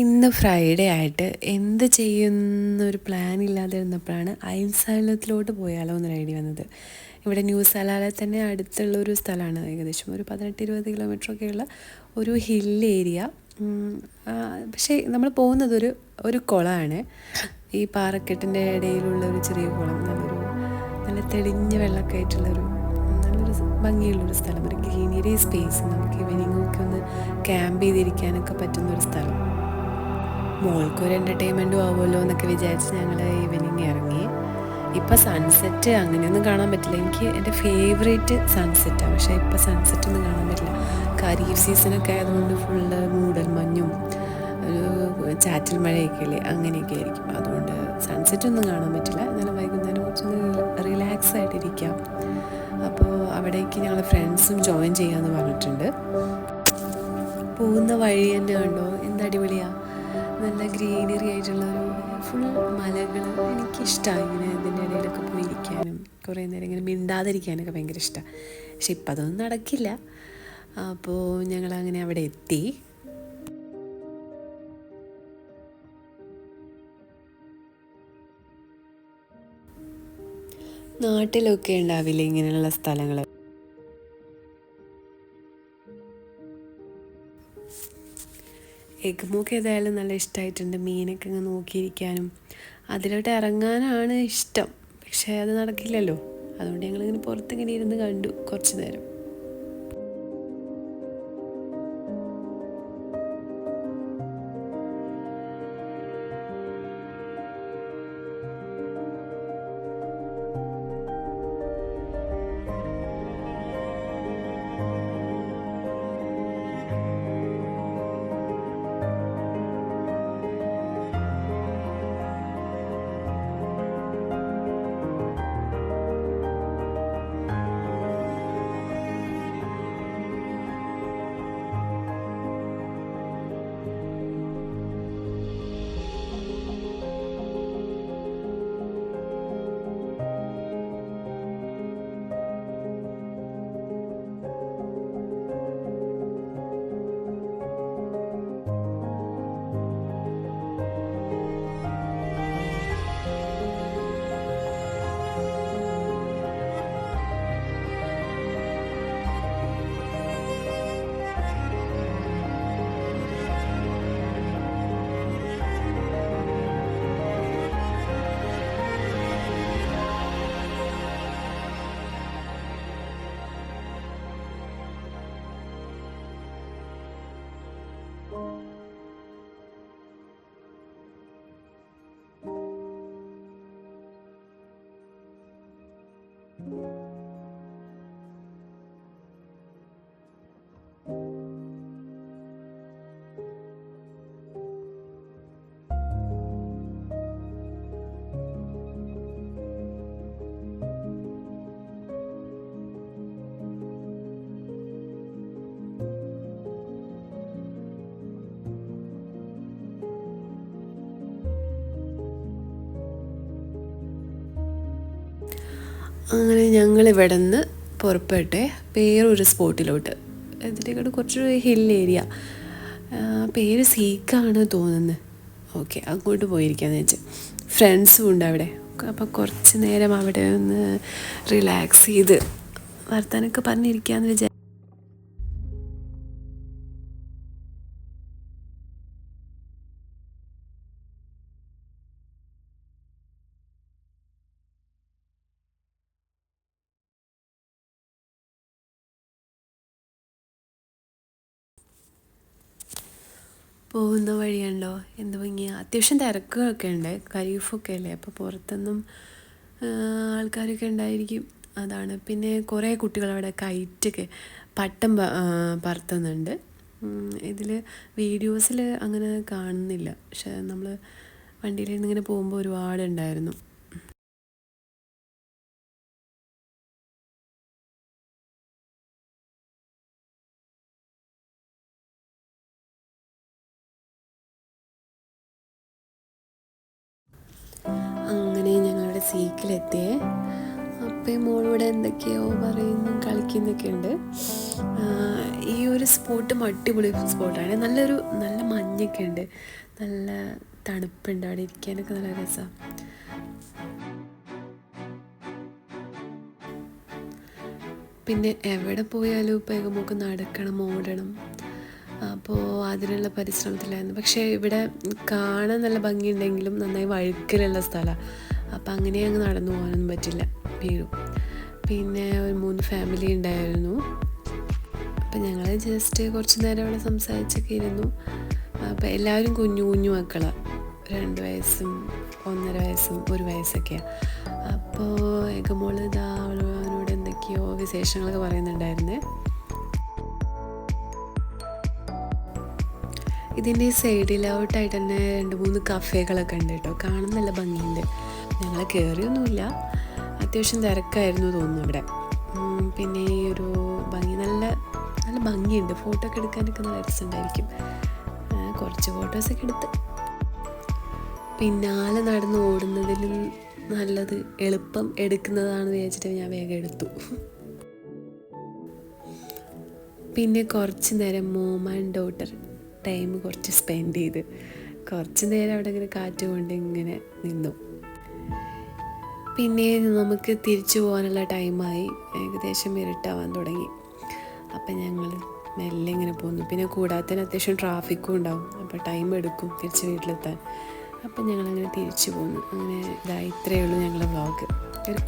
ഇന്ന് ഫ്രൈഡേ ആയിട്ട് എന്ത് ചെയ്യുന്നൊരു പ്ലാൻ ഇല്ലാതെ ഇരുന്നപ്പോഴാണ് ഐൻസാലത്തിലോട്ട് പോയാലോ എന്നൊരു ഐഡിയ വന്നത്. ഇവിടെ ന്യൂ സലാല തന്നെ അടുത്തുള്ളൊരു സ്ഥലമാണ്. ഏകദേശം ഒരു 18-20 കിലോമീറ്ററൊക്കെയുള്ള ഒരു ഹിൽ ഏരിയ. പക്ഷേ നമ്മൾ പോകുന്നത് ഒരു കുളമാണ്. ഈ പാറക്കെട്ടിൻ്റെ ഇടയിലുള്ള ഒരു ചെറിയ കുളം, നല്ല തെളിഞ്ഞ വെള്ളമൊക്കെ ആയിട്ടുള്ളൊരു നല്ലൊരു ഭംഗിയുള്ളൊരു സ്ഥലം, ഒരു ഗ്രീനറി സ്പേസ്. നമുക്ക് ഈവനിങ്ങൊക്കെ ഒന്ന് ക്യാമ്പ് ചെയ്തിരിക്കാനൊക്കെ പറ്റുന്നൊരു സ്ഥലം. മോൾക്കൊരു എൻ്റർടൈൻമെൻറ്റും ആവുമല്ലോ എന്നൊക്കെ വിചാരിച്ച് ഞങ്ങൾ ഈവനിങ് ഇറങ്ങി. ഇപ്പം സൺസെറ്റ് അങ്ങനെയൊന്നും കാണാൻ പറ്റില്ല. എനിക്ക് എൻ്റെ ഫേവറേറ്റ് സൺസെറ്റാണ്. പക്ഷേ ഇപ്പം സൺസെറ്റൊന്നും കാണാൻ പറ്റില്ല. ഖരീഫ് സീസണൊക്കെ ആയതുകൊണ്ട് ഫുള്ള് മൂടൽ മഞ്ഞും ഒരു ചാറ്റൽ മഴയൊക്കെ ഇല്ലേ, അങ്ങനെയൊക്കെ ആയിരിക്കും. അതുകൊണ്ട് സൺസെറ്റൊന്നും കാണാൻ പറ്റില്ല. എന്നാലും വൈകുന്നേരം കുറച്ചൊന്ന് റിലാക്സ് ആയിട്ടിരിക്കാം. അപ്പോൾ അവിടേക്ക് ഞങ്ങൾ ഫ്രണ്ട്സും ജോയിൻ ചെയ്യാമെന്ന് പറഞ്ഞിട്ടുണ്ട്. പോകുന്ന വഴി തന്നെ കണ്ടോ, എന്ത് അടിപൊളിയാണ്. നല്ല ഗ്രീനറി ആയിട്ടുള്ളൊരു ഫുൾ മലകൾ. എനിക്കിഷ്ടമാണ് ഇങ്ങനെ ഇതിൻ്റെ ഇടയിലൊക്കെ പോയിരിക്കാനും കുറേ നേരം ഇങ്ങനെ മിണ്ടാതിരിക്കാനൊക്കെ ഭയങ്കര ഇഷ്ടമാണ്. പക്ഷെ ഇപ്പം അതൊന്നും നടക്കില്ല. അപ്പോൾ ഞങ്ങളങ്ങനെ അവിടെ എത്തി. നാട്ടിലൊക്കെ ഉണ്ടാവില്ലേ ഇങ്ങനെയുള്ള സ്ഥലങ്ങൾ. എഗ്മോക്ക് ഏതായാലും നല്ല ഇഷ്ടമായിട്ടുണ്ട്. മീനൊക്കെ ഇങ്ങനെ നോക്കിയിരിക്കാനും അതിലോട്ട് ഇറങ്ങാനാണ് ഇഷ്ടം. പക്ഷേ അത് നടക്കില്ലല്ലോ. അതുകൊണ്ട് ഞങ്ങളിങ്ങനെ പുറത്തിങ്ങനെ ഇരുന്ന് കണ്ടു കുറച്ച് നേരം. അങ്ങനെ ഞങ്ങളിവിടെ നിന്ന് പുറപ്പെട്ടെ വേറൊരു സ്പോട്ടിലോട്ട്. ഇതിലേക്കൂടെ കുറച്ചൊരു ഹിൽ ഏരിയ. പേര് സീക്കാണ് തോന്നുന്നത്. ഓക്കെ, അങ്ങോട്ട് പോയിരിക്കാന്ന് വെച്ച്. ഫ്രണ്ട്സും ഉണ്ട് അവിടെ. അപ്പോൾ കുറച്ച് നേരം അവിടെ ഒന്ന് റിലാക്സ് ചെയ്ത് വർത്താനൊക്കെ പറഞ്ഞിരിക്കാമെന്ന് വിചാരിച്ചു. പോകുന്ന വഴിയുണ്ടോ എന്ത് ഭംഗിയാണ്. അത്യാവശ്യം തിരക്കൊക്കെ ഉണ്ട്. ഖരീഫൊക്കെ അല്ലേ, അപ്പോൾ പുറത്തൊന്നും ആൾക്കാരൊക്കെ ഉണ്ടായിരിക്കും. അതാണ്. പിന്നെ കുറേ കുട്ടികൾ അവിടെ കൈറ്റൊക്കെ പട്ടം പറത്തുന്നുണ്ട്. ഇതിൽ വീഡിയോസിൽ അങ്ങനെ കാണുന്നില്ല, പക്ഷെ നമ്മൾ വണ്ടിയിൽ ഇങ്ങനെ പോകുമ്പോൾ ഒരുപാടുണ്ടായിരുന്നു. അങ്ങനെ ഞങ്ങളുടെ സീക്കിലെത്തിയേ. അപ്പം മോളിവിടെ എന്തൊക്കെയോ പറയുന്നു കളിക്കുന്നൊക്കെ ഉണ്ട്. ഈ ഒരു സ്പോട്ടും അടിപൊളി സ്പോട്ടാണ്. നല്ല മഞ്ഞൊക്കെ ഉണ്ട്, നല്ല തണുപ്പുണ്ട്, അവിടെ ഇരിക്കാനൊക്കെ നല്ല രസമാണ്. പിന്നെ എവിടെ പോയാലും ഇപ്പോൾ നമുക്ക് നടക്കണം, ഓടണം. അപ്പോൾ അതിനുള്ള പരിശ്രമത്തിലായിരുന്നു. പക്ഷേ ഇവിടെ കാണാൻ നല്ല ഭംഗിയുണ്ടെങ്കിലും നന്നായി വഴുക്കലുള്ള സ്ഥലമാണ്. അപ്പോൾ അങ്ങനെ അങ്ങ് നടന്നു പോകാനൊന്നും പറ്റില്ല, വീഴും. പിന്നെ ഒരു 3 ഫാമിലി ഉണ്ടായിരുന്നു. അപ്പം ഞങ്ങൾ ജസ്റ്റ് കുറച്ച് നേരം അവിടെ സംസാരിച്ചൊക്കെ ഇരുന്നു. അപ്പോൾ എല്ലാവരും കുഞ്ഞു കുഞ്ഞു മക്കളാണ്, 2 വയസ്സും 1.5 വയസ്സും 1 വയസ്സൊക്കെയാണ്. അപ്പോൾ ഏകമോൾ അവനോട് എന്തൊക്കെയോ വിശേഷങ്ങളൊക്കെ പറയുന്നുണ്ടായിരുന്നേ. ഇതിൻ്റെ സൈഡിലോട്ടായിട്ട് തന്നെ 2-3 കഫേകളൊക്കെ ഉണ്ട് കേട്ടോ, കാണാൻ നല്ല ഭംഗിയുണ്ട്. ഞങ്ങൾ കയറിയൊന്നുമില്ല, അത്യാവശ്യം തിരക്കായിരുന്നു തോന്നുന്നു ഇവിടെ. പിന്നെ ഈ ഒരു ഭംഗി നല്ല ഭംഗിയുണ്ട്, ഫോട്ടോ ഒക്കെ എടുക്കാനൊക്കെ നല്ല രസമുണ്ടായിരിക്കും. കുറച്ച് ഫോട്ടോസൊക്കെ എടുത്ത് പിന്നാലെ നടന്ന് ഓടുന്നതിലും നല്ലത് എളുപ്പം എടുക്കുന്നതാണെന്ന് വിചാരിച്ചിട്ട് ഞാൻ വേഗം എടുത്തു. പിന്നെ കുറച്ച് നേരം മോം ആൻഡ് ഡോട്ടർ ടൈം കുറച്ച് സ്പെൻഡ് ചെയ്ത് കുറച്ച് നേരം അവിടെ ഇങ്ങനെ കാറ്റ് കൊണ്ട് ഇങ്ങനെ നിന്നു. പിന്നെ നമുക്ക് തിരിച്ചു പോകാനുള്ള ടൈമായി, ഏകദേശം ഇരുട്ടാവാൻ തുടങ്ങി. അപ്പം ഞങ്ങൾ മെല്ലെ ഇങ്ങനെ പോന്നു. പിന്നെ കൂടാതെ അത്യാവശ്യം ട്രാഫിക്കും ഉണ്ടാവും, അപ്പോൾ ടൈം എടുക്കും തിരിച്ച് വീട്ടിലെത്താൻ. അപ്പം ഞങ്ങളങ്ങനെ തിരിച്ചു പോന്നു. അങ്ങനെ ഇത്രയേ ഉള്ളൂ ഞങ്ങളുടെ വ്ളോഗ്. ഒരു